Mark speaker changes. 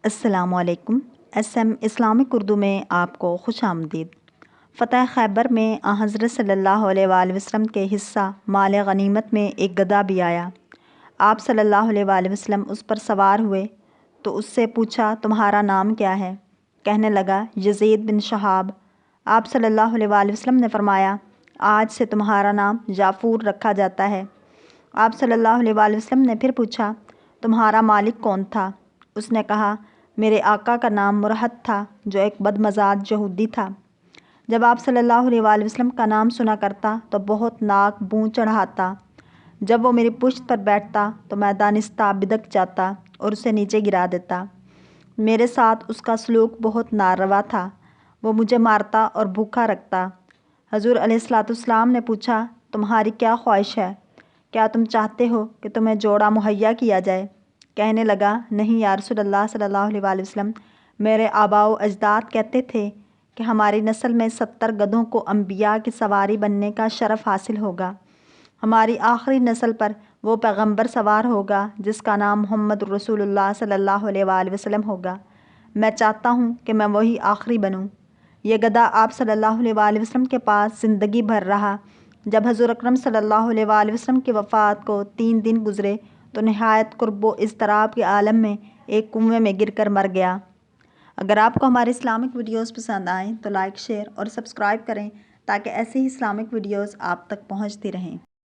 Speaker 1: السلام علیکم۔ SM Islamic Urdu میں آپ کو خوش آمدید۔ فتح خیبر میں حضرت صلی اللہ علیہ وآلہ وسلم کے حصہ مال غنیمت میں ایک گدھا بھی آیا۔ آپ صلی اللہ علیہ وآلہ وسلم اس پر سوار ہوئے تو اس سے پوچھا، تمہارا نام کیا ہے؟ کہنے لگا، یزید بن شہاب۔ آپ صلی اللہ علیہ وآلہ وسلم نے فرمایا، آج سے تمہارا نام جعفور رکھا جاتا ہے۔ آپ صلی اللہ علیہ وآلہ وسلم نے پھر پوچھا، تمہارا مالک کون تھا؟ اس نے کہا، میرے آقا کا نام مرہد تھا جو ایک بدمزاج یہودی تھا۔ جب آپ صلی اللہ علیہ وآلہ وسلم کا نام سنا کرتا تو بہت ناک بوں چڑھاتا۔ جب وہ میری پشت پر بیٹھتا تو میں دانستہ بدک جاتا اور اسے نیچے گرا دیتا۔ میرے ساتھ اس کا سلوک بہت ناروا تھا۔ وہ مجھے مارتا اور بھوکا رکھتا۔ حضور علیہ السلام نے پوچھا، تمہاری کیا خواہش ہے؟ کیا تم چاہتے ہو کہ تمہیں جوڑا مہیا کیا جائے؟ کہنے لگا، نہیں یا رسول اللہ صلی اللہ علیہ وآلہ وسلم، میرے آباء و اجداد کہتے تھے کہ ہماری نسل میں 70 گدھوں کو انبیاء کی سواری بننے کا شرف حاصل ہوگا۔ ہماری آخری نسل پر وہ پیغمبر سوار ہوگا جس کا نام محمد رسول اللہ صلی اللہ علیہ وآلہ وسلم ہوگا۔ میں چاہتا ہوں کہ میں وہی آخری بنوں۔ یہ گدھا آپ صلی اللہ علیہ وآلہ وسلم کے پاس زندگی بھر رہا۔ جب حضور اکرم صلی اللہ علیہ وآلہ وسلم کی وفات کو 3 دن گزرے تو نہایت کرب و اضطراب کے عالم میں ایک کنویں میں گر کر مر گیا۔ اگر آپ کو ہمارے اسلامک ویڈیوز پسند آئیں تو لائک، شیئر اور سبسکرائب کریں تاکہ ایسی ہی اسلامک ویڈیوز آپ تک پہنچتی رہیں۔